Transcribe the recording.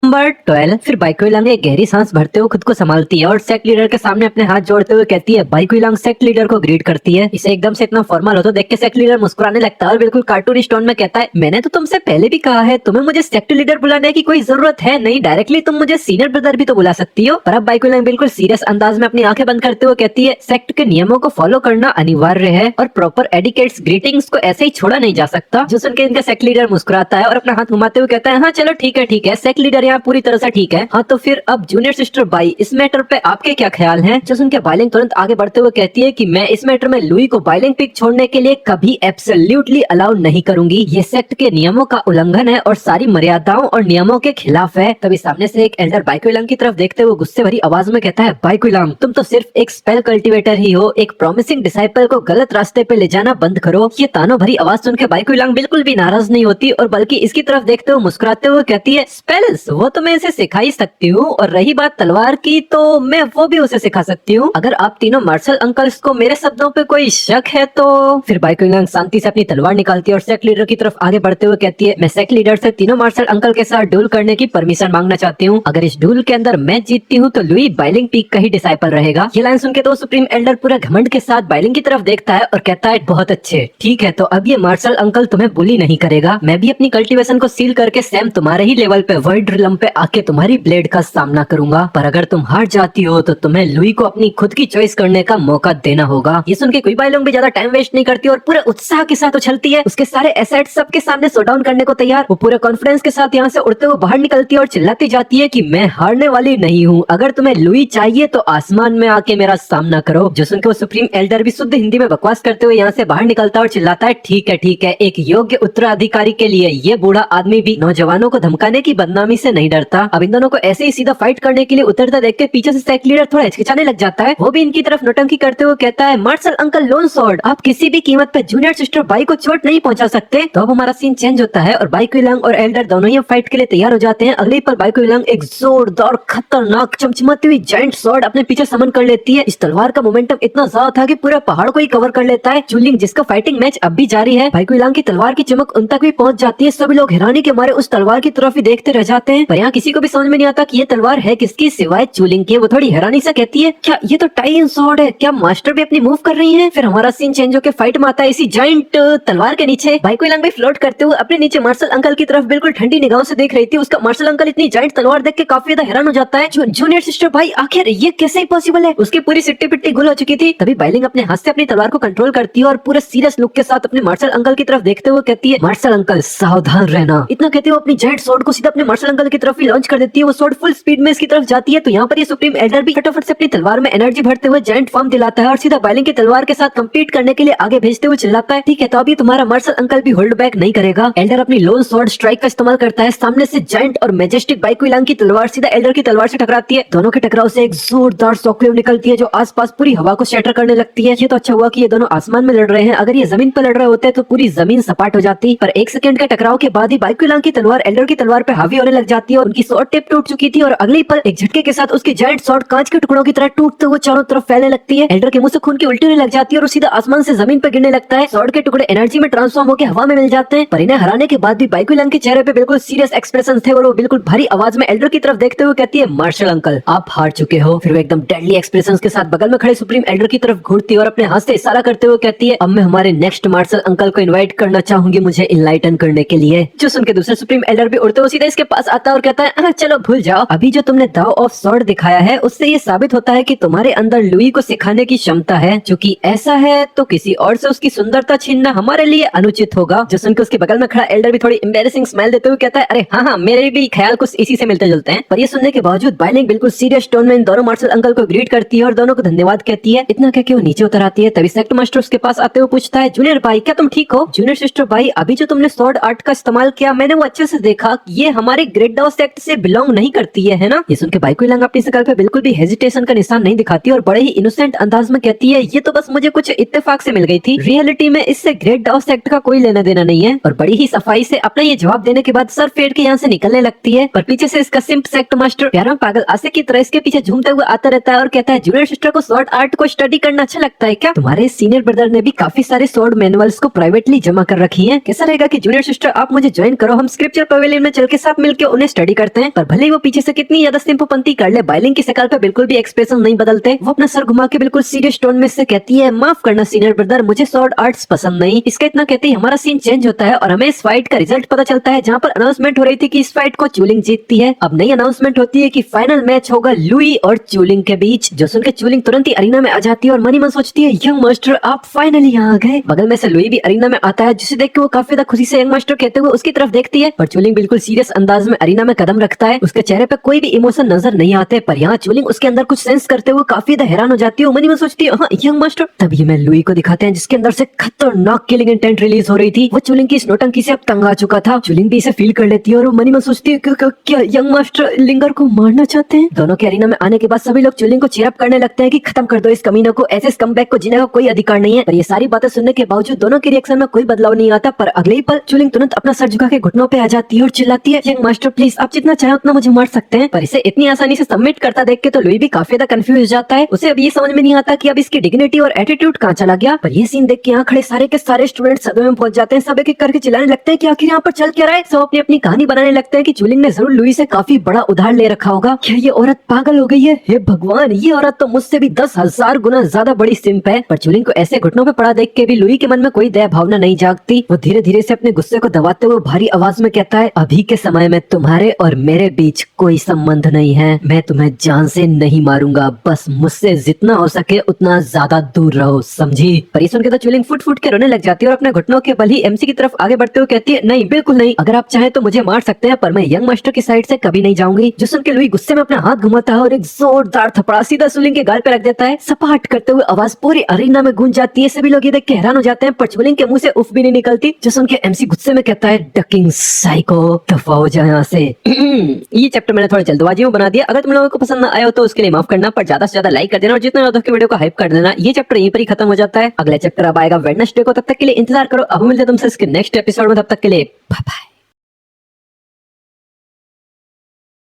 Number 12। फिर बाइक्विलांग एक गहरी सांस भरते हुए खुद को संभालती है और सेक्ट लीडर के सामने अपने हाथ जोड़ते हुए कहती है। बाइक्विलांग सेक्ट लीडर को ग्रीट करती है। इसे एकदम से इतना फॉर्मल हो तो देख के सेक्ट लीडर मुस्कुराने लगता है और बिल्कुल कार्टूनिश टोन में कहता है, मैंने तो तुमसे पहले भी कहा है तुम्हें मुझे सेक्ट लीडर बुलाने की कोई जरूरत है नहीं, डायरेक्टली तुम मुझे सीनियर ब्रदर भी तो बुला सकती हो। पर अब बाइक्विलांग बिल्कुल सीरियस अंदाज में अपनी आंखें बंद करते हुए कहती है, सेक्ट के नियमों को फॉलो करना अनिवार्य है और प्रॉपर एडिकेट्स ग्रीटिंग्स को ऐसे ही छोड़ा नहीं जा सकता। जो सुनकर इनका सेक्ट लीडर मुस्कुराता है और अपना हाथ घुमाते हुए कहता है, हाँ चलो ठीक है, सेक्ट लीडर यहाँ पूरी तरह से ठीक है। हाँ तो फिर अब जूनियर सिस्टर बाई, इस मैटर पे आपके क्या ख्याल हैं? जो सुनकर बाइलिंग तुरंत आगे बढ़ते हुए कहती है कि मैं इस मैटर में लुई को बाइलिंग पिक छोड़ने के लिए कभी एब्सोल्युटली अलाउ नहीं करूंगी। ये सेक्ट के नियमों का उल्लंघन है और सारी मर्यादाओं और नियमों के खिलाफ है। तभी सामने से एक एल्डर बाइक्विलांग की तरफ देखते हुए गुस्से भरी आवाज में कहता है, बाइक्विलांग तुम तो सिर्फ एक स्पेल कल्टीवेटर ही हो, एक प्रॉमिसिंग डिसाइपल को गलत रास्ते पे ले जाना बंद करो। ये तानों भरी आवाज सुनकर बाइक्विलांग बिल्कुल भी नाराज नहीं होती और बल्कि इसकी तरफ देखते हुए मुस्कुराते हुए कहती है, स्पेल्स वो तो मैं इसे सिखा ही सकती हूँ और रही बात तलवार की तो मैं वो भी उसे सिखा सकती हूँ। अगर आप तीनों मार्शल अंकल्स को मेरे शब्दों पे कोई शक है तो। फिर बाइक्विलांग शांति से अपनी तलवार निकालती है और सेक्ट लीडर की तरफ आगे बढ़ते हुए कहती है, मैं सेक्ट लीडर से तीनों मार्शल अंकल के साथ डूल करने की परमिशन मांगना चाहती हूँ। अगर इस डूल के अंदर मैं जीतती हूँ तो लुई बाइलिंग पीक का ही डिसाइपल रहेगा। ये लाइन सुनकर तो सुप्रीम एल्डर पूरा घमंड के साथ बाइलिंग की तरफ देखता है और कहता है, बहुत अच्छे, ठीक है तो अब ये मार्शल अंकल तुम्हें बुली नहीं करेगा। मैं भी अपनी कल्टीवेशन को सील करके सेम तुम्हारे ही लेवल पे वर्ल्ड रिलम पे आके तुम्हारी ब्लेड का सामना करूंगा। पर अगर तुम हार जाती हो तो तुम्हें लुई को अपनी खुद की चॉइस करने का मौका देना होगा। ये सुन के कोई बाइलोंग भी ज्यादा टाइम वेस्ट नहीं करती और पूरे उत्साह के साथ उछलती है। उसके सारे एसेट्स सबके सामने शो डाउन करने को तैयार। वो पूरे कॉन्फिडेंस के साथ यहाँ से उड़ते हुए बाहर निकलती है और चिल्लाती जाती है कि मैं हारने वाली नहीं हूँ। अगर तुम्हें लुई चाहिए तो आसमान में आके मेरा सामना करो। जो सुन के वो सुप्रीम एल्डर भी शुद्ध हिंदी में बकवास करते हुए यहाँ से बाहर निकलता है और चिल्लाता है, ठीक है, एक योग्य उत्तराधिकारी के लिए ये बूढ़ा आदमी भी नौजवानों को धमकाने की बदनामी से नहीं डरता। अब इन दोनों को ऐसे ही सीधा फाइट करने के लिए उतरता देख के पीछे से सेक्ट लीडर थोड़ा हिचकिचाने लग जाता है। वो भी इनकी तरफ नौटंकी करते हुए कहता है, मार्शल अंकल लोन स्वॉर्ड, आप किसी भी कीमत पे जूनियर सिस्टर बाई को चोट नहीं पहुंचा सकते। तो अब हमारा सीन चेंज होता है और बाइक्विलांग और एल्डर दोनों ही फाइट के लिए तैयार हो जाते हैं। अगले पल बाइक्विलांग एक जोरदार खतरनाक चमचमाती हुई जायंट स्वॉर्ड अपने पीछे समन कर लेती है। इस तलवार का मोमेंटम इतना ज्यादा था कि पूरा पहाड़ को ही कवर कर लेता है। चुलिंग जिसका फाइटिंग मैच अब भी जारी है, बाइक्विलांग की तलवार की चमक उन तक भी पहुंच जाती है। सभी लोग हैरानी के मारे उस तलवार की तरफ ही देखते रह जाते हैं। पर यहाँ किसी को भी समझ में नहीं आता कि ये तलवार है किसकी सिवाय चुलिंग के। वो थोड़ी हैरानी से कहती है, क्या ये तो टाई स्वॉर्ड है, क्या मास्टर भी अपनी मूव कर रही है? फिर हमारा सीन चेंज होकर फाइट में आता है इसी जायंट तलवार के नीचे। बाइक्विलांग भी फ्लोट करते हुए अपने नीचे मार्शल अंकल की तरफ बिल्कुल ठंडी निगाहों से देख रही थी। उसका मार्शल अंकल इतनी जायंट तलवार देख के काफी ज्यादा हैरान हो जाता है। जूनियर सिस्टर भाई आखिर ये कैसे पॉसिबल है? उसकी पूरी सिट्टी पिट्टी गुल हो चुकी थी। तभी बाइलिंग अपने हाथ से अपनी तलवार को कंट्रोल करती है और पूरे सीरियस लुक के साथ अपने मार्शल अंकल की तरफ देखते हुए कहती है, मार्शल अंकल सावधान रहना। इतना कहते हुए अपनी जायंट स्वॉर्ड को सीधा अपने मार्शल अंकल की तरफ ही लॉन्च कर देती है। वो स्वॉर्ड फुल स्पीड में इसकी तरफ जाती है। तो यहाँ पर ये सुप्रीम एल्डर भी फटाफट से अपनी तलवार में एनर्जी भरते हुए जायंट फॉर्म दिलाता है और सीधा बाइलिंग की तलवार के साथ कम्पीट करने के लिए आगे भेजते हुए चिल्लाता है, ठीक है तो अभी तुम्हारा मार्शल अंकल भी होल्ड बैक नहीं करेगा। एल्डर अपनी लोन स्वॉर्ड स्ट्राइक का इस्तेमाल करता है। सामने से जायंट और मैजेस्टिक बाइक्विलांग की तलवार सीधा एल्डर की तलवार से टकराती है। दोनों के टकराव से एक जोरदार शॉकवेव निकलती है जो आसपास पूरी हवा को शैटर करने लगती है। ये तो अच्छा हुआ कि ये दोनों आसमान में लड़ रहे हैं, अगर ये जमीन पर लड़ रहे होते तो पूरी जमीन सपाट हो जाती। पर एक सेकंड के टकराव के बाद ही बाइक्विलांग की तलवार एल्डर की तलवार पे हावी होने लग जाती है और उनकी स्वॉर्ड टिप टूट चुकी थी और अगले पल एक झटके के साथ उसकी जायंट स्वॉर्ड कांच के टुकड़ों की तरह टूटते हुए चारों तरफ फैलने लगती है। एल्डर के मुंह से खून की उल्टी होने लग जाती है और सीधा आसमान से जमीन पर गिरने लगता है। स्वॉर्ड के टुकड़े एनर्जी में ट्रांसफॉर्म होकर हवा में मिल जाते हैं। पर इन्हें हराने के बाद भी बाइक्विलांग के चेहरे पे बिल्कुल सीरियस एक्सप्रेशन थे और वो बिल्कुल भारी आवाज में एल्डर की तरफ देखते हुए कहती है, मार्शल अंकल आप हार चुके हो। फिर वो एकदम डेडली एक्सप्रेशन के साथ बगल में खड़े सुप्रीम एल्डर की तरफ घूरती है और अपने हाथ से इशारा करते हुए कहती है, अब मैं हमारे नेक्स्ट मार्शल अंकल को इनवाइट करना चाहूंगी मुझे इनलाइटन करने के लिए। जो सुन के दूसरे सुप्रीम एल्डर भी उड़ते हुए सीधे इसके पास आता है और कहता है, चलो भूल जाओ, अभी जो तुमने दाव ऑफ स्वॉर्ड दिखाया है उससे ये साबित होता है कि तुम्हारे अंदर लुई को सिखाने की क्षमता है। चूंकि ऐसा है तो किसी और से उसकी सुंदरता छीनना हमारे लिए अनुचित होगा। जो सुनकर उसके बगल में खड़ा एल्डर भी थोड़ी एम्बैरेसिंग स्माइल देते हुए कहता है, अरे हाँ मेरे भी ख्याल कुछ इसी से मिलते जुलते हैं। पर ये सुनने के बावजूद बाइलिंग बिल्कुल सीरियस टोन में इन दोनों मार्शल अंकल को ग्रीट करती है और दोनों को धन्यवाद कहती है। इतना कह के वो नीचे उतर आती है। तभी सेक्ट मास्टर उसके पास आते हुए पूछता है, जूनियर भाई क्या तुम ठीक हो? जूनियर सिस्टर भाई अभी जो तुमने स्वॉर्ड आर्ट का इस्तेमाल किया मैंने वो अच्छे से देखा, ये हमारे ग्रेट दाव सेक्ट से बिलोंग नहीं करती है ना? ये सुन के बाइक्विलांग अपनी शकल पे बिल्कुल भी हेजिटेशन का निशान नहीं दिखाती और बड़े ही इनोसेंट अंदाज में कहती है, ये तो बस मुझे कुछ इत्तेफाक से मिल गई थी, रियलिटी में इससे ग्रेट दाव सेक्ट का कोई लेना देना नहीं है। और बड़ी ही सफाई से अपना ये जवाब देने के बाद सर फेर के यहाँ से निकलने लगती है। पर पीछे से इसका सिंप सेक्ट मास्टर प्यारा पागल आसे की तरह इसके पीछे झूमते हुए आता रहता है और कहता है, जूनियर सिस्टर को स्वॉर्ड आर्ट को स्टडी करना अच्छा लगता है क्या? तुम्हारे सीनियर ब्रदर ने भी काफी सारे स्वॉर्ड मैनुअल्स को प्राइवेटली जमा कर रखी है, कैसा रहेगा कि जूनियर सिस्टर आप मुझे ज्वाइन करो, हम स्क्रिप्चर पवेलियन में चल के साथ मिलकर उन्हें स्टडी करते हैं, पर भले ही वो पीछे से कितनी ज्यादा सिंपपंती कर ले, बाइलिंग की शक्ल पे बिल्कुल भी एक्सप्रेशन नहीं बदलते। वो अपना सर घुमा के बिल्कुल सीरियस टोन में से कहती है, माफ करना सीनियर ब्रदर, मुझे स्वॉर्ड आर्ट्स पसंद नहीं। इसका इतना कहते ही हमारा सीन चेंज होता है और हमें इस फाइट का रिजल्ट पता चलता है, जहाँ पर अनाउंसमेंट हो रही थी कि इस फाइट को चूलिंग जीतती है। अब नई अनाउंसमेंट होती है कि फाइनल मैच होगा लुई और चूलिंग के बीच। जो सुनकर चूलिंग तुरंत ही अरीना में आ जाती है और मनी मन सोचती है, यंग मास्टर आप फाइनली यहाँ आ गए। बगल में से लुई भी अरीना में आता है, जिसे देख के वो काफी ज्यादा खुशी से यंग मास्टर कहते हुए उसकी तरफ देखती है, पर चूलिंग बिल्कुल सीरियस अंदाज में अरीना में कदम रखता है। उसके चेहरे पे कोई भी इमोशन नजर नहीं आते, पर यहाँ चूलिंग उसके अंदर कुछ सेंस करते हुए काफी ज्यादा हैरान हो जाती है। मनी मन सोचती है, हाँ यंग मास्टर। तभी मैं लुई को दिखाते हैं, जिसके अंदर से खतरनाक किलिंग इंटेंट रिलीज हो रही थी। वो चूलिंग की इस नौटंकी से अब तंग आ चुका था। चूलिंग भी इसे फील कर लेती है और वो मनी मन सोचती है, क्या यंग मास्टर लिंगर को मारना चाहते हैं? दोनों के अरीना में आने के बाद सभी लोग चूलिंग को चीयरअप करने लगते हैं कि खत्म कर दो इस कमीने को, ऐसे स्कमबैग को जीने का कोई अधिकार नहीं है। पर ये सारी बातें सुनने के बावजूद दोनों के रिएक्शन में कोई बदलाव नहीं आता। पर अगले ही पल चूलिंग तुरंत अपना सर झुका के घुटनों पे आ जाती है और चिल्लाती है, यंग मास्टर प्लीज आप जितना चाहे उतना मुझे मार सकते हैं। पर इसे इतनी आसानी से सबमिट करता देख के तो लुई भी काफी ज्यादा कंफ्यूज हो जाता है। उसे अब ये समझ में नहीं आता कि अब इसकी डिग्निटी और एटीट्यूड कहाँ चला गया। पर ये सीन देख के यहाँ खड़े सारे के सारे स्टूडेंट सदमे में पहुंच जाते हैं। सब एक एक करके चिल्लाने लगते हैं कि आखिर यहाँ पर चल क्या रहा है। सब अपनी अपनी कहानी बनाने लगते हैं कि चूलिंग ने जरूर लुई से काफी बड़ा उधार ले रखा होगा। क्या ये औरत पागल हो गई है? हे भगवान, ये औरत तो मुझसे भी 10,000 गुना ज्यादा बड़ी सिंप है। पर चूलिंग को ऐसे घुटनों पे पड़ा देख के भी लुई के मन में कोई दया भावना नहीं जागती। वो धीरे धीरे से अपने गुस्से को दबाते हुए भारी आवाज में कहता है, अभी के समय में तुम्हारे और मेरे बीच कोई संबंध नहीं है। मैं तुम्हें जान से नहीं मारूंगा, बस मुझसे जितना हो सके उतना ज्यादा दूर रहो, समझी? पर ये सुन के तो चूलिंग फुट फुट के रोने लग जाती है और अपने घुटनों के बल ही एमसी की तरफ आगे बढ़ते हुए कहती है, नहीं बिल्कुल नहीं, अगर आप चाहें तो मुझे मार सकते हैं, पर मैं यंग मास्टर की साइड से कभी नहीं जाऊंगी। जो सुन के लुई गुस्से में अपना हाथ घुमाता है और एक जोरदार थपड़ा सीधा चूलिंग के गाल पे रख देता है। सपाट करते हुए आवाज पूरी अरीना में गूंज जाती है। सभी लोग ये देख के हैरान हो जाते हैं, पर चूलिंग के मुंह से उफ भी नहीं निकलती। जो सुन के एमसी गुस्से में कहता है, डकिंग साइको, दफा हो जाए यहाँ से। ये चैप्टर मैंने थोड़ा जल्दबाजी में बना दिया। अगर तुम लोगों को पसंद ना आया हो तो उसके लिए माफ करना, पर ज्यादा से ज्यादा लाइक कर देना और जितना ज्यादा वीडियो को हाइप कर देना। ये चैप्टर यहीं पर ही खत्म हो जाता है। अगला चैप्टर अब आएगा वेडनेसडे को, तब तक के लिए इंतजार करो। अब मिलते हैं तुमसे इसके नेक्स्ट एपिसोड में, तब तक के लिए बाय बाय।